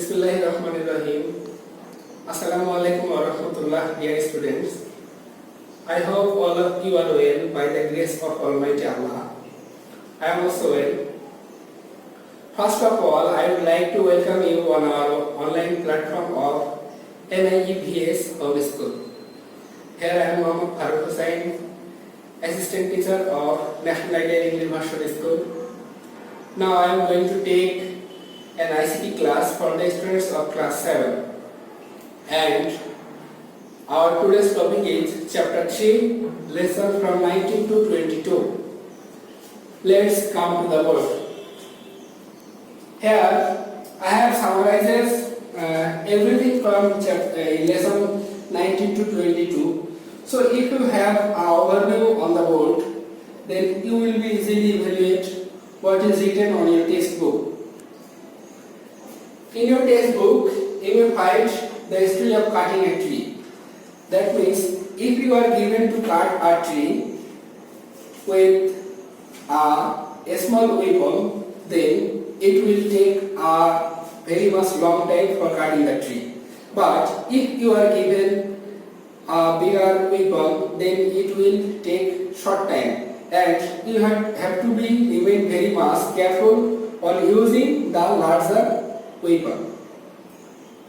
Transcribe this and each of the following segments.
Bismillahirrahmanirrahim. Assalamualaikum warahmatullah, dear students. I hope all of you are well by the grace of Almighty Allah. I am also well. First of all, I would like to welcome you on our online platform of NIEVS Home School. Here I am Mohammad Farooq Hussain, Assistant Teacher of National Ideal English Version School. Now I am going to take an ICT class for the students of class 7, and our today's topic is chapter 3, lesson from 19 to 22. Let's come to the board. Here I have summarized everything from lesson 19 to 22. So if you have an overview on the board, then you will be easily evaluate what is written on your textbook. In your textbook, you will find the history of cutting a tree. That means, if you are given to cut a tree with a small weapon, then it will take a very much long time for cutting the tree. But if you are given a bigger weapon, then it will take short time, and you have to remain very much careful on using the larger weapon.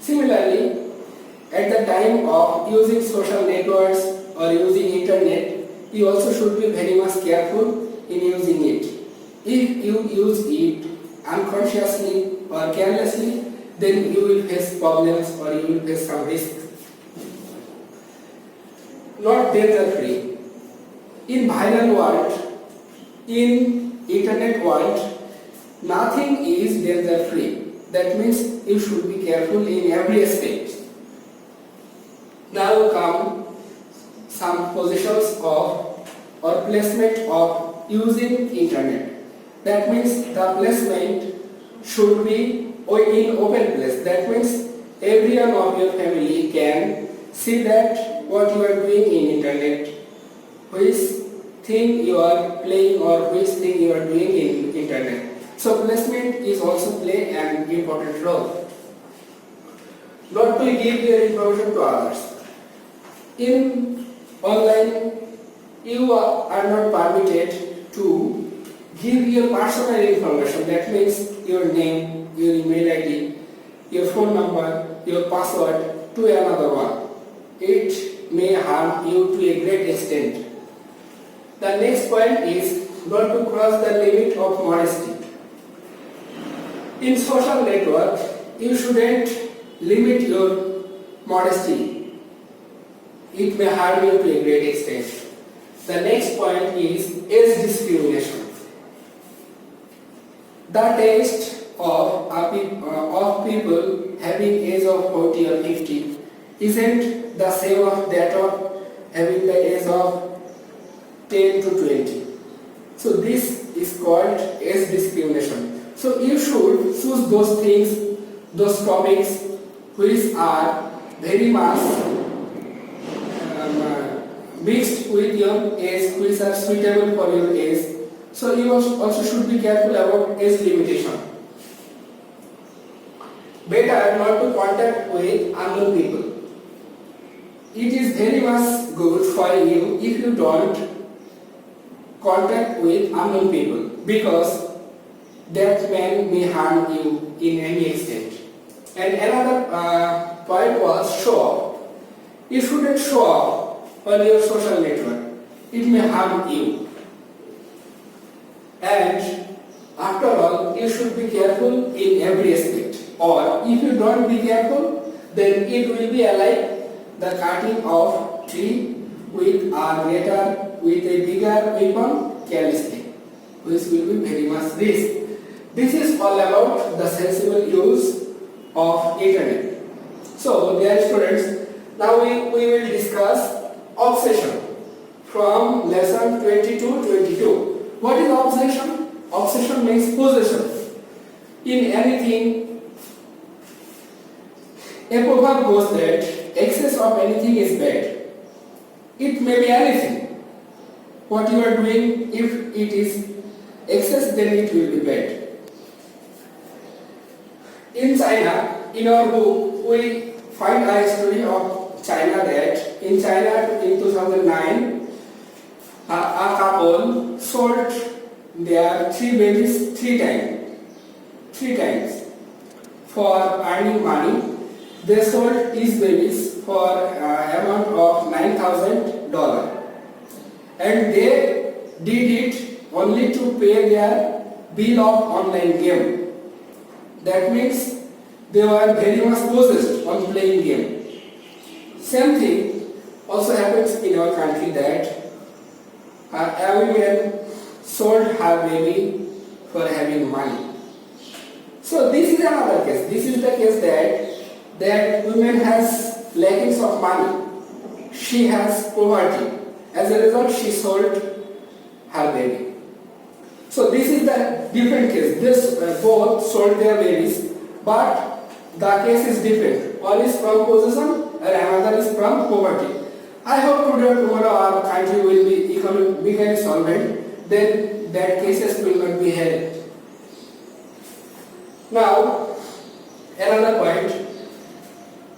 Similarly, at the time of using social networks or using internet, you also should be very much careful in using it. If you use it unconsciously or carelessly, then you will face problems or you will face some risks. Not danger free. In viral world, in internet world, nothing is danger free. That means you should be careful in every aspect. Now come some positions of or placement of using internet. That means the placement should be in open place. That means everyone of your family can see that what you are doing in internet, which thing you are playing or which thing you are doing in internet. So placement is also play an important role. Not to give your information to others. In online, you are not permitted to give your personal information. That means your name, your email ID, your phone number, your password to another one. It may harm you to a great extent. The next point is not to cross the limit of modesty. In social network, you shouldn't limit your modesty. It may harm you to a great extent. The next point is age discrimination. The taste of people having age of 40 or 50 isn't the same of that of having the age of 10 to 20. So this is called age discrimination. So you should choose those things, those topics which are very much mixed with your age, which are suitable for your age. So you also should be careful about age limitation. Better not to contact with unknown people. It is very much good for you if you don't contact with unknown people, because that man may harm you in any extent. And another point was show off. You shouldn't show off on your social network. It may harm you. And after all, you should be careful in every aspect. Or if you don't be careful, then it will be like the cutting of tree with a bigger weapon carelessly, which will be very much risk. This is all about the sensible use of internet. So, dear students, now we will discuss obsession from lesson 22. What is obsession? Obsession means possession. In anything, a proverb goes that excess of anything is bad. It may be anything. What you are doing, if it is excess, then it will be bad. In China, in our book we find a story of China that in China in 2009 a couple sold their 3 babies 3 times for earning money. They sold these babies for amount of $9,000, and they did it only to pay their bill of online game. That means they were very much possessed on playing game. Same thing also happens in our country that a woman sold her baby for having money. So this is another case. This is the case that woman has lackings of money. She has poverty. As a result, she sold her baby. So this is the different case. This both sold their babies, but the case is different. One is from possession and another is from poverty. I hope today or tomorrow our country will become solvent. Then that cases will not be held. Now, another point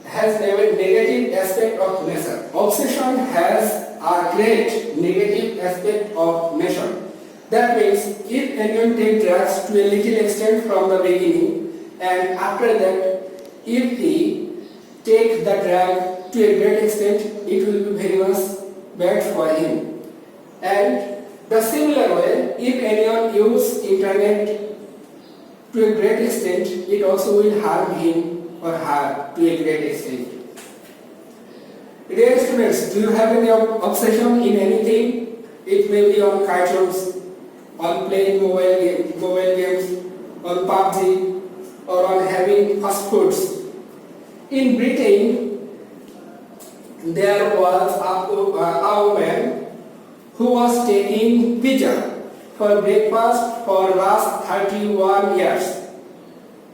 has a negative aspect of nature. Obsession has a great negative aspect of nature. That means if anyone takes drugs to a little extent from the beginning, and after that, if he takes the drug to a great extent, it will be very much bad for him. And the similar way, if anyone uses internet to a great extent, it also will harm him or her to a great extent. Dear students, do you have any obsession in anything? It may be on cartoons, on playing mobile games, on PUBG, or on having fast foods. In Britain, there was a woman who was taking pizza for breakfast for last 31 years.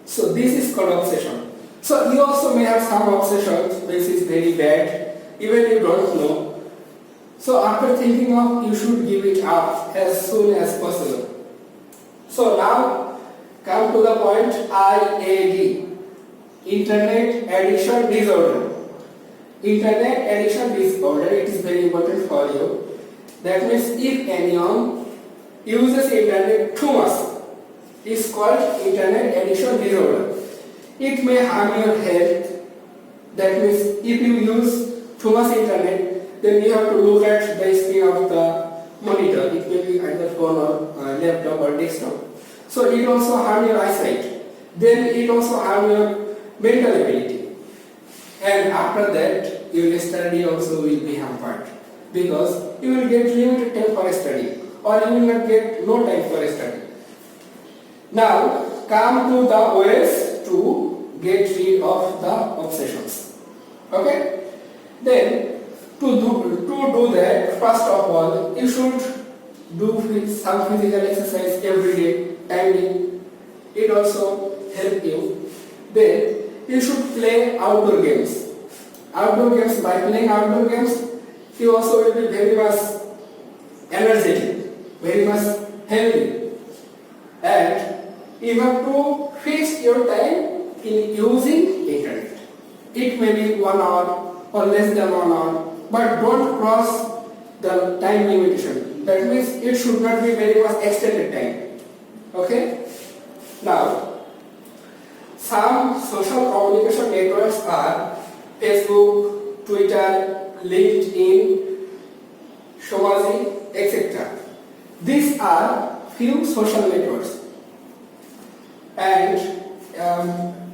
So this is called obsession. So you also may have some obsessions which is very bad, even you don't know. So after thinking of, you should give it up as soon as possible. So now come to the point IAD, Internet Addiction Disorder. Internet Addiction Disorder, it is very important for you. That means if anyone uses internet too much, it's called Internet Addiction Disorder. It may harm your health. That means if you use too much internet, then you have to look at the screen of the monitor. It may be either phone or laptop or desktop. So it also harm your eyesight. Then it also harm your mental ability. And after that, your study also will be hampered, because you will get limited time for study, or you will not get no time for study. Now come to the ways to get rid of the obsessions. Okay? Then to do that, first of all, you should do some physical exercise every day, timing. It also help you. Then you should play outdoor games. Outdoor games, by playing outdoor games, you also will be very much energetic, very much healthy. And you have to fix your time in using internet. It may be 1 hour or less than 1 hour, but don't cross the time limitation. That means it should not be very much extended time. Okay? Now, some social communication networks are Facebook, Twitter, LinkedIn, Shomazi, etc. These are few social networks. And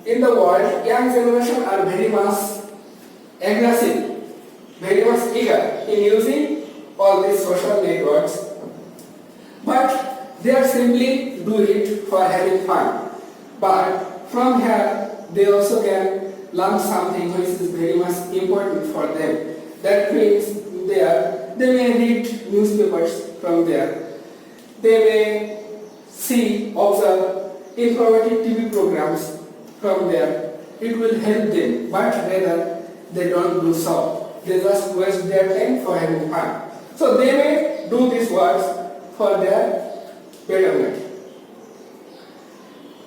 in the world, young generation are very much aggressive, very much eager in using all these social networks. But they are simply do it for having fun. But from here, they also can learn something which is very much important for them. That means they may read newspapers from there. They may observe informative TV programs from there. It will help them, but rather they don't do so. They just waste their time for having fun. So they may do these works for their betterment.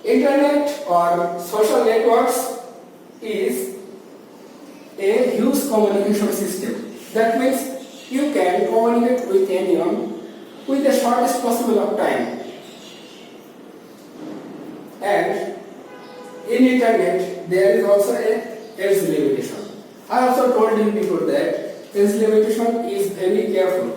Internet or social networks is a huge communication system. That means you can communicate with anyone with the shortest possible of time. And in internet there is also a age limitation. I also told you before that age limitation is very careful.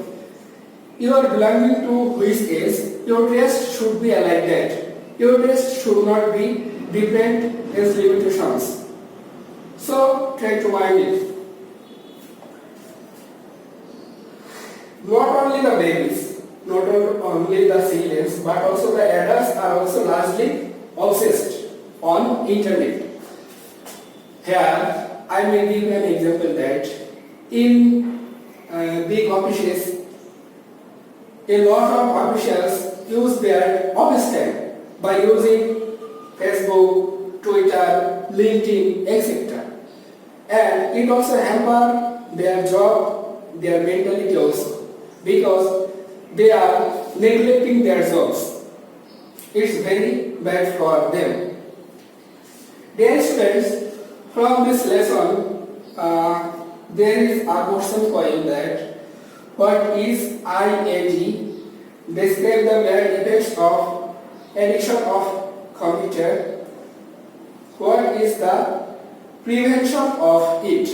You are belonging to which age, your taste should be like that. Your taste should not be different age limitations. So try to mind it. Not only the babies, not only the children, but also the adults are also largely obsessed on internet. Here I may give an example that in big offices, a lot of officials use their office time by using Facebook, Twitter, LinkedIn, etc. And it also hampers their job, their mentality also, because they are neglecting their jobs. It's very bad for them. Dear students, from this lesson, there is a question coin that what is IAG? Describe the bad effects of addiction of computer. What is the prevention of it?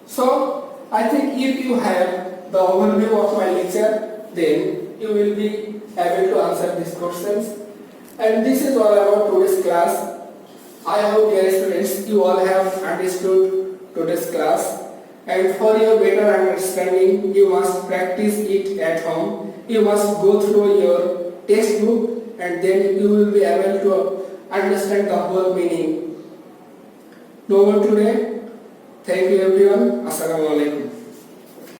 So, I think if you have the overview of my lecture, then you will be able to answer these questions. And this is all about today's class. I hope, dear students, you all have understood today's class. And for your better understanding, you must practice it at home. You must go through your textbook and then you will be able to understand the whole meaning. No more today. Thank you everyone. Assalamu alaikum.